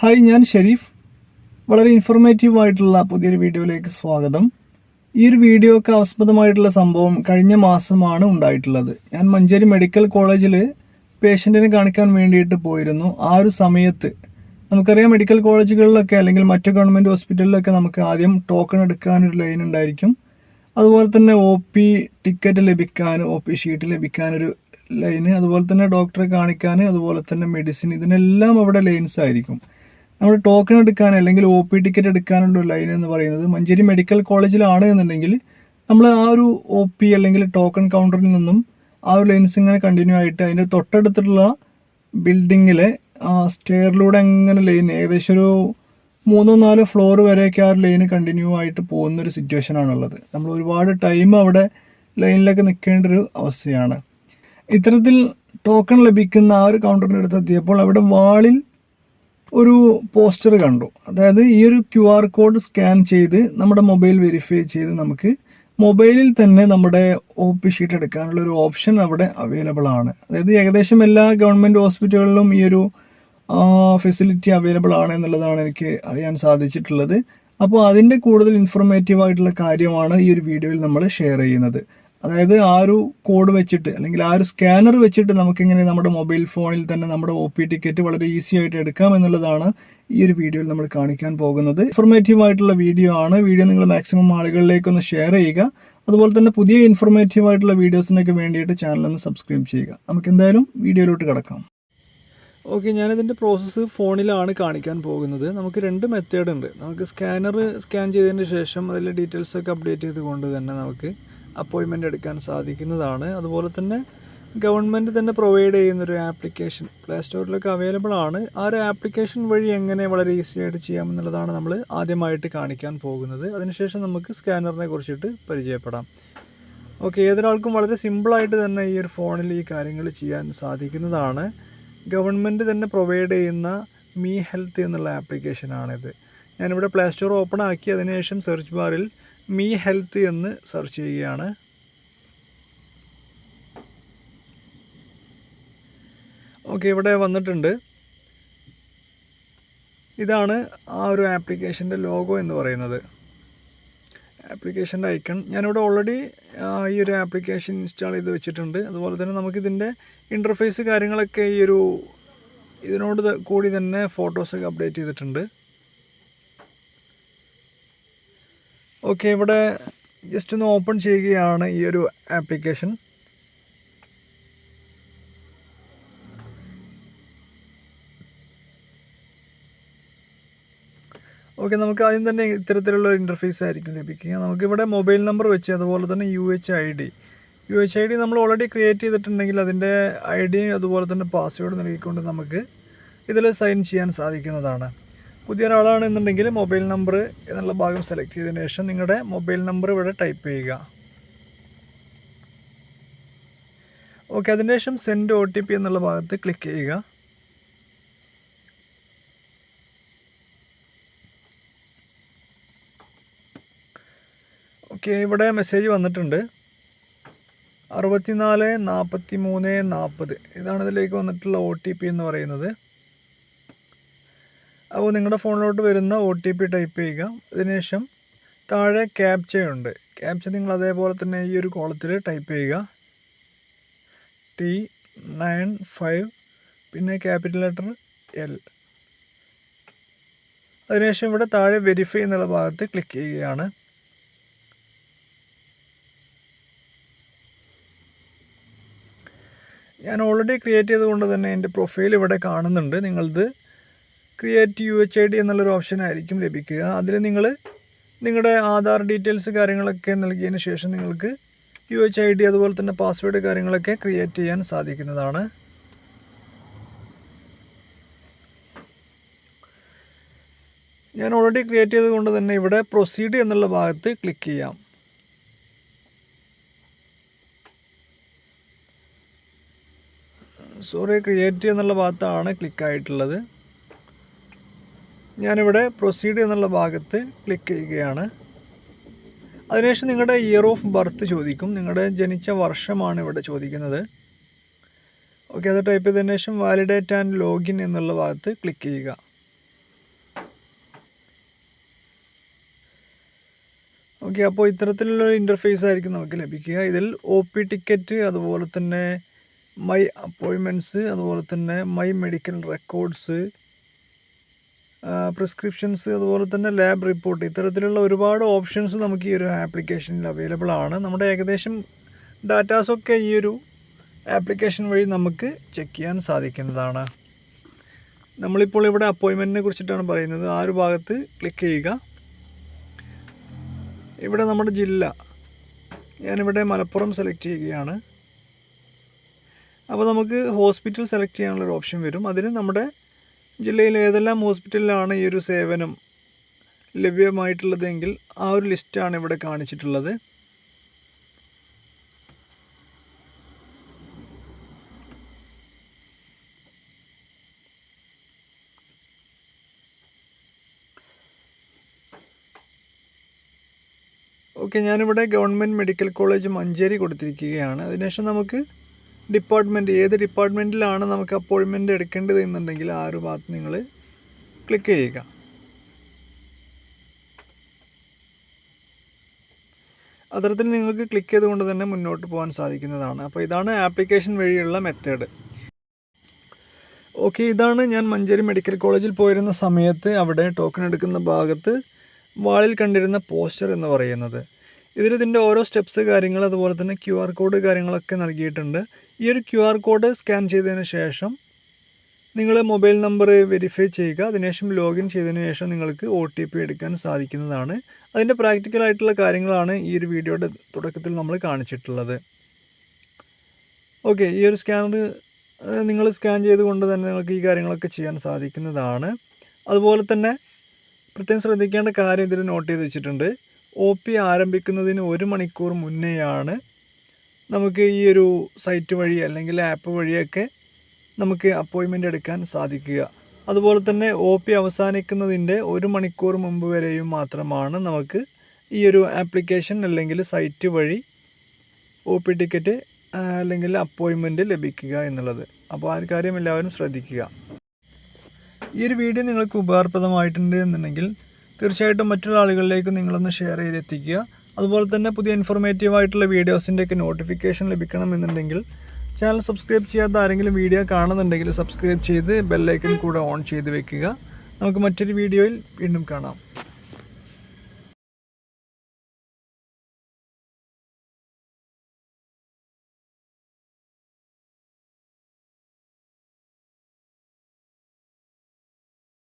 Hi, ഞാൻ ഷെരീഫ്. വളരെ informative ആയിട്ടുള്ള പുതിയൊരു വീഡിയോയിലേക്ക് സ്വാഗതം. ഈ ഒരു വീഡിയോക്ക് ആസ്പദമായിട്ടുള്ള സംഭവം കഴിഞ്ഞ മാസമാണ് ഉണ്ടായിട്ടുള്ളത്. ഞാൻ മഞ്ചേരി മെഡിക്കൽ കോളേജിൽ പേഷ്യൻറ്റിനെ കാണിക്കാൻ വേണ്ടിയിട്ട് പോയിരുന്നു. ആ ഒരു സമയത്ത് നമുക്കറിയാം, മെഡിക്കൽ കോളേജുകളിലൊക്കെ അല്ലെങ്കിൽ മറ്റു ഗവൺമെൻറ് ഹോസ്പിറ്റലിലൊക്കെ നമുക്ക് ആദ്യം ടോക്കൺ എടുക്കാനൊരു ലൈൻ ഉണ്ടായിരിക്കും. അതുപോലെ തന്നെ OP ടിക്കറ്റ് ലഭിക്കാൻ, OP ഷീറ്റ് ലഭിക്കാനൊരു ലൈന്, അതുപോലെ തന്നെ ഡോക്ടറെ കാണിക്കാൻ, അതുപോലെ തന്നെ മെഡിസിൻ, ഇതിനെല്ലാം അവിടെ ലൈൻസ് ആയിരിക്കും. നമ്മൾ ടോക്കൺ എടുക്കാൻ അല്ലെങ്കിൽ OP ടിക്കറ്റ് എടുക്കാനുള്ള ലൈൻ എന്ന് പറയുന്നത് മഞ്ചേരി മെഡിക്കൽ കോളേജിലാണ് എന്നുണ്ടെങ്കിൽ നമ്മൾ ആ ഒരു OP അല്ലെങ്കിൽ ടോക്കൺ കൗണ്ടറിൽ നിന്നും ആ ഒരു ലൈൻസ് ഇങ്ങനെ കണ്ടിന്യൂ ആയിട്ട് അതിൻ്റെ തൊട്ടടുത്തുള്ള ബിൽഡിങ്ങിലെ സ്റ്റെയറിലൂടെ അങ്ങനെ ലൈൻ ഏകദേശം ഒരു 3-4 ഫ്ലോർ വരെയൊക്കെ ആ ഒരു ലൈന് കണ്ടിന്യൂ ആയിട്ട് പോകുന്നൊരു സിറ്റുവേഷനാണുള്ളത്. നമ്മൾ ഒരുപാട് ടൈം അവിടെ ലൈനിലൊക്കെ നിൽക്കേണ്ട ഒരു അവസ്ഥയാണ്. ഇത്തരത്തിൽ ടോക്കൺ ലഭിക്കുന്ന ആ ഒരു കൗണ്ടറിൻ്റെ അടുത്ത് എത്തിയപ്പോൾ അവിടെ വാളിൽ ഒരു പോസ്റ്റർ കണ്ടു. അതായത് ഈ ഒരു QR കോഡ് സ്കാൻ ചെയ്ത് നമ്മുടെ മൊബൈൽ വെരിഫൈ ചെയ്ത് നമുക്ക് മൊബൈലിൽ തന്നെ നമ്മുടെ OP ഷീറ്റ് എടുക്കാനുള്ള ഒരു ഓപ്ഷൻ അവിടെ അവൈലബിൾ ആണ്. അതായത് ഏകദേശം എല്ലാ ഗവൺമെൻറ് ഹോസ്പിറ്റലുകളിലും ഈ ഒരു ഫെസിലിറ്റി അവൈലബിൾ ആണ് എന്നുള്ളതാണ് എനിക്ക് അറിയാൻ സാധിച്ചിട്ടുള്ളത്. അപ്പോൾ അതിൻ്റെ കൂടുതൽ ഇൻഫോർമേറ്റീവ് ആയിട്ടുള്ള കാര്യമാണ് ഈ ഒരു വീഡിയോയിൽ നമ്മൾ ഷെയർ ചെയ്യുന്നത്. അതായത് ആ ഒരു കോഡ് വെച്ചിട്ട് അല്ലെങ്കിൽ ആ ഒരു സ്കാനർ വെച്ചിട്ട് നമുക്കിങ്ങനെ നമ്മുടെ മൊബൈൽ ഫോണിൽ തന്നെ നമ്മുടെ OP ടിക്കറ്റ് വളരെ ഈസി ആയിട്ട് എടുക്കാം എന്നുള്ളതാണ് ഈ ഒരു വീഡിയോയിൽ നമ്മൾ കാണിക്കാൻ പോകുന്നത്. ഇൻഫോർമേറ്റീവ് ആയിട്ടുള്ള വീഡിയോ ആണ്. വീഡിയോ നിങ്ങൾ മാക്സിമം ആളുകളിലേക്കൊന്ന് ഷെയർ ചെയ്യുക. അതുപോലെ തന്നെ പുതിയ ഇൻഫോർമേറ്റീവ് ആയിട്ടുള്ള വീഡിയോസിനൊക്കെ വേണ്ടിയിട്ട് ചാനലൊന്ന് സബ്സ്ക്രൈബ് ചെയ്യുക. നമുക്ക് എന്തായാലും വീഡിയോയിലോട്ട് കിടക്കാം. ഓക്കെ, ഞാനിതിൻ്റെ പ്രോസസ്സ് ഫോണിലാണ് കാണിക്കാൻ പോകുന്നത്. നമുക്ക് 2 മെത്തേഡ് ഉണ്ട്. നമുക്ക് സ്കാനർ സ്കാൻ ചെയ്തതിന് ശേഷം അതിലെ ഡീറ്റെയിൽസൊക്കെ അപ്ഡേറ്റ് ചെയ്തുകൊണ്ട് തന്നെ നമുക്ക് അപ്പോയിൻമെൻ്റ് എടുക്കാൻ സാധിക്കുന്നതാണ്. അതുപോലെ തന്നെ ഗവൺമെൻറ് തന്നെ പ്രൊവൈഡ് ചെയ്യുന്നൊരു ആപ്ലിക്കേഷൻ പ്ലേ സ്റ്റോറിലൊക്കെ അവൈലബിൾ ആണ്. ആ ഒരു ആപ്ലിക്കേഷൻ വഴി എങ്ങനെ വളരെ ഈസി ആയിട്ട് ചെയ്യാമെന്നുള്ളതാണ് നമ്മൾ ആദ്യമായിട്ട് കാണിക്കാൻ പോകുന്നത്. അതിനുശേഷം നമുക്ക് സ്കാനറിനെ കുറിച്ചിട്ട് പരിചയപ്പെടാം. ഓക്കെ, ഏതൊരാൾക്കും വളരെ സിമ്പിളായിട്ട് തന്നെ ഈ ഒരു ഫോണിൽ ഈ കാര്യങ്ങൾ ചെയ്യാൻ സാധിക്കുന്നതാണ്. ഗവൺമെൻറ് തന്നെ പ്രൊവൈഡ് ചെയ്യുന്ന മീ ഹെൽത്ത് എന്നുള്ള ആപ്ലിക്കേഷനാണിത്. ഞാനിവിടെ പ്ലേ സ്റ്റോർ ഓപ്പൺ ആക്കി അതിനുശേഷം സെർച്ച് ബാറിൽ മീ ഹെൽത്ത് എന്ന് സെർച്ച് ചെയ്യുകയാണ്. ഓക്കെ, ഇവിടെ വന്നിട്ടുണ്ട്. ഇതാണ് ആ ഒരു ആപ്ലിക്കേഷൻ്റെ ലോഗോ എന്ന് പറയുന്നത്, ആപ്ലിക്കേഷൻ്റെ ഐക്കൺ. ഞാനിവിടെ ഓൾറെഡി ഈ ഒരു ആപ്ലിക്കേഷൻ ഇൻസ്റ്റാൾ ചെയ്ത് വെച്ചിട്ടുണ്ട്. അതുപോലെ തന്നെ നമുക്കിതിൻ്റെ ഇൻ്റർഫേസ് കാര്യങ്ങളൊക്കെ ഇതിനോട് കൂടി തന്നെ ഫോട്ടോസൊക്കെ അപ്ഡേറ്റ് ചെയ്തിട്ടുണ്ട്. ഓക്കെ, ഇവിടെ ജസ്റ്റ് ഒന്ന് ഓപ്പൺ ചെയ്യുകയാണ് ഈ ഒരു ആപ്ലിക്കേഷൻ. ഓക്കെ, നമുക്ക് ആദ്യം തന്നെ ഇത്തരത്തിലുള്ള ഒരു ഇൻ്റർഫേസ് ആയിരിക്കും ലഭിക്കുക. നമുക്കിവിടെ മൊബൈൽ നമ്പർ വെച്ച് അതുപോലെ തന്നെ UHID നമ്മൾ ഓൾറെഡി ക്രിയേറ്റ് ചെയ്തിട്ടുണ്ടെങ്കിൽ അതിൻ്റെ ID അതുപോലെ തന്നെ പാസ്വേഡ് നൽകിക്കൊണ്ട് നമുക്ക് ഇതിൽ സൈൻ ചെയ്യാൻ സാധിക്കുന്നതാണ്. പുതിയൊരാളാണെന്നുണ്ടെങ്കിൽ മൊബൈൽ നമ്പർ എന്നുള്ള ഭാഗം സെലക്ട് ചെയ്തതിന് ശേഷം നിങ്ങളുടെ മൊബൈൽ നമ്പർ ഇവിടെ ടൈപ്പ് ചെയ്യുക. ഓക്കെ, അതിന് ശേഷം സെൻഡ് OTP എന്നുള്ള ഭാഗത്ത് ക്ലിക്ക് ചെയ്യുക. ഓക്കെ, ഇവിടെ മെസ്സേജ് വന്നിട്ടുണ്ട്. 644340 ഇതാണ് ഇതിലേക്ക് വന്നിട്ടുള്ള OTP എന്ന് പറയുന്നത്. അപ്പോൾ നിങ്ങളുടെ ഫോണിലോട്ട് വരുന്ന OTP ടൈപ്പ് ചെയ്യുക. അതിനുശേഷം താഴെ ക്യാപ്ചയുണ്ട്. ക്യാപ്ച നിങ്ങൾ അതേപോലെ തന്നെ ഈ ഒരു കോളത്തിൽ ടൈപ്പ് ചെയ്യുക. T95 പിന്നെ ക്യാപിറ്റൽ ലെറ്റർ L. അതിനുശേഷം ഇവിടെ താഴെ വെരിഫൈ എന്നുള്ള ഭാഗത്ത് ക്ലിക്ക് ചെയ്യുകയാണ്. ഞാൻ ഓൾറെഡി ക്രിയേറ്റ് ചെയ്തുകൊണ്ട് തന്നെ എൻ്റെ പ്രൊഫൈൽ ഇവിടെ കാണുന്നുണ്ട്. നിങ്ങളത് ക്രിയേറ്റ് UHID എന്നുള്ളൊരു ഓപ്ഷൻ ആയിരിക്കും ലഭിക്കുക. അതിൽ നിങ്ങൾ നിങ്ങളുടെ ആധാർ ഡീറ്റെയിൽസ് കാര്യങ്ങളൊക്കെ നൽകിയതിന് ശേഷം നിങ്ങൾക്ക് UHID അതുപോലെ തന്നെ പാസ്വേഡ് കാര്യങ്ങളൊക്കെ ക്രിയേറ്റ് ചെയ്യാൻ സാധിക്കുന്നതാണ്. ഞാൻ ഓൾറെഡി ക്രിയേറ്റ് ചെയ്തുകൊണ്ട് തന്നെ ഇവിടെ പ്രൊസീഡ് എന്നുള്ള ഭാഗത്ത് ക്ലിക്ക് ചെയ്യാം. ക്രിയേറ്റ് എന്നുള്ള ഭാഗത്താണ് ക്ലിക്കായിട്ടുള്ളത്. ഞാനിവിടെ പ്രൊസീഡ് എന്നുള്ള ഭാഗത്ത് ക്ലിക്ക് ചെയ്യുകയാണ്. അതിനുശേഷം നിങ്ങളുടെ ഇയർ ഓഫ് ബർത്ത് ചോദിക്കും. നിങ്ങളുടെ ജനിച്ച വർഷമാണ് ഇവിടെ ചോദിക്കുന്നത്. ഓക്കെ, അത് ടൈപ്പ് ചെയ്തതിന് ശേഷം വാലിഡേറ്റ് ആൻഡ് ലോഗിൻ എന്നുള്ള ഭാഗത്ത് ക്ലിക്ക് ചെയ്യുക. ഓക്കെ, അപ്പോൾ ഇത്തരത്തിലുള്ള ഒരു ഇൻ്റർഫേസ് ആയിരിക്കും നമുക്ക് ലഭിക്കുക. ഇതിൽ OP ടിക്കറ്റ്, അതുപോലെ തന്നെ മൈ അപ്പോയിൻമെൻറ്റ്സ്, അതുപോലെ തന്നെ മൈ മെഡിക്കൽ റെക്കോർഡ്സ്, പ്രിസ്ക്രിപ്ഷൻസ്, അതുപോലെ തന്നെ ലാബ് റിപ്പോർട്ട്, ഇത്തരത്തിലുള്ള ഒരുപാട് ഓപ്ഷൻസ് നമുക്ക് ഈ ഒരു ആപ്ലിക്കേഷനിൽ അവൈലബിൾ ആണ്. നമ്മുടെ ഏകദേശം ഡാറ്റാസൊക്കെ ഈ ഒരു ആപ്ലിക്കേഷൻ വഴി നമുക്ക് ചെക്ക് ചെയ്യാൻ സാധിക്കുന്നതാണ്. നമ്മളിപ്പോൾ ഇവിടെ അപ്പോയിൻമെൻറ്റിനെ കുറിച്ചിട്ടാണ് പറയുന്നത്. ആ ഒരു ഭാഗത്ത് ക്ലിക്ക് ചെയ്യുക. ഇവിടെ നമ്മുടെ ജില്ല, ഞാനിവിടെ മലപ്പുറം സെലക്ട് ചെയ്യുകയാണ്. അപ്പോൾ നമുക്ക് ഹോസ്പിറ്റൽ സെലക്ട് ചെയ്യാനുള്ളൊരു ഓപ്ഷൻ വരും. അതിന് നമ്മുടെ ജില്ലയിൽ ഏതെല്ലാം ഹോസ്പിറ്റലിലാണ് ഈ ഒരു സേവനം ലഭ്യമായിട്ടുള്ളതെങ്കിൽ ആ ഒരു ലിസ്റ്റാണ് ഇവിടെ കാണിച്ചിട്ടുള്ളത്. ഓക്കെ, ഞാനിവിടെ ഗവൺമെൻറ് മെഡിക്കൽ കോളേജ് മഞ്ചേരി കൊടുത്തിരിക്കുകയാണ്. അതിനുശേഷം നമുക്ക് ഡിപ്പാർട്ട്മെൻറ്റ്, ഏത് ഡിപ്പാർട്ട്മെൻറ്റിലാണ് നമുക്ക് അപ്പോയിൻമെൻറ്റ് എടുക്കേണ്ടത് എന്നുണ്ടെങ്കിൽ ആ ഒരു ഭാഗത്ത് നിങ്ങൾ ക്ലിക്ക് ചെയ്യുക. അത്തരത്തിൽ നിങ്ങൾക്ക് ക്ലിക്ക് ചെയ്തുകൊണ്ട് തന്നെ മുന്നോട്ട് പോകാൻ സാധിക്കുന്നതാണ്. അപ്പോൾ ഇതാണ് ആപ്ലിക്കേഷൻ വഴിയുള്ള മെത്തേഡ്. ഓക്കെ, ഇതാണ് ഞാൻ മഞ്ചേരി മെഡിക്കൽ കോളേജിൽ പോയിരുന്ന സമയത്ത് അവിടെ ടോക്കൺ എടുക്കുന്ന ഭാഗത്ത് വാളിൽ കണ്ടിരുന്ന പോസ്റ്റർ എന്ന് പറയുന്നത്. ഇതിൻ്റെ ഓരോ സ്റ്റെപ്സ് കാര്യങ്ങൾ, അതുപോലെ തന്നെ QR കോഡ് കാര്യങ്ങളൊക്കെ നൽകിയിട്ടുണ്ട്. ഈ ഒരു QR കോഡ് സ്കാൻ ചെയ്തതിന് ശേഷം നിങ്ങൾ മൊബൈൽ നമ്പർ വെരിഫൈ ചെയ്യുക. അതിനുശേഷം ലോഗിൻ ചെയ്തതിന് ശേഷം നിങ്ങൾക്ക് OTP എടുക്കാൻ സാധിക്കുന്നതാണ്. അതിൻ്റെ പ്രാക്ടിക്കലായിട്ടുള്ള കാര്യങ്ങളാണ് ഈ ഒരു വീഡിയോയുടെ തുടക്കത്തിൽ നമ്മൾ കാണിച്ചിട്ടുള്ളത്. ഓക്കെ, ഈ ഒരു സ്കാനർ നിങ്ങൾ സ്കാൻ ചെയ്തുകൊണ്ട് തന്നെ നിങ്ങൾക്ക് ഈ കാര്യങ്ങളൊക്കെ ചെയ്യാൻ സാധിക്കുന്നതാണ്. അതുപോലെ തന്നെ പ്രത്യേകം ശ്രദ്ധിക്കേണ്ട കാര്യം ഇതിൽ നോട്ട് ചെയ്ത് വെച്ചിട്ടുണ്ട്. OP ആരംഭിക്കുന്നതിന് 1 മണിക്കൂർ മുന്നെയാണ് നമുക്ക് ഈ ഒരു സൈറ്റ് വഴി അല്ലെങ്കിൽ ആപ്പ് വഴിയൊക്കെ നമുക്ക് അപ്പോയിൻമെൻ്റ് എടുക്കാൻ സാധിക്കുക. അതുപോലെ തന്നെ OP അവസാനിക്കുന്നതിൻ്റെ 1 മണിക്കൂർ മുമ്പ് വരെയും മാത്രമാണ് നമുക്ക് ഈ ഒരു ആപ്ലിക്കേഷൻ അല്ലെങ്കിൽ സൈറ്റ് വഴി OP ടിക്കറ്റ് അല്ലെങ്കിൽ അപ്പോയിൻമെൻറ്റ് ലഭിക്കുക എന്നുള്ളത്. അപ്പോൾ ആ ഒരു കാര്യം എല്ലാവരും ശ്രദ്ധിക്കുക. ഈ ഒരു വീഡിയോ നിങ്ങൾക്ക് ഉപകാരപ്രദമായിട്ടുണ്ട് എന്നുണ്ടെങ്കിൽ തീർച്ചയായിട്ടും മറ്റുള്ള ആളുകളിലേക്ക് നിങ്ങളൊന്ന് ഷെയർ ചെയ്തെത്തിക്കുക. അതുപോലെ തന്നെ പുതിയ ഇൻഫോർമേറ്റീവ് ആയിട്ടുള്ള വീഡിയോസിൻ്റെയൊക്കെ നോട്ടിഫിക്കേഷൻ ലഭിക്കണമെന്നുണ്ടെങ്കിൽ ചാനൽ സബ്സ്ക്രൈബ് ചെയ്യാത്ത ആരെങ്കിലും വീഡിയോ കാണുന്നുണ്ടെങ്കിൽ സബ്സ്ക്രൈബ് ചെയ്ത് ബെല്ലൈക്കൺ കൂടെ ഓൺ ചെയ്ത് വെക്കുക. നമുക്ക് മറ്റൊരു വീഡിയോയിൽ വീണ്ടും കാണാം.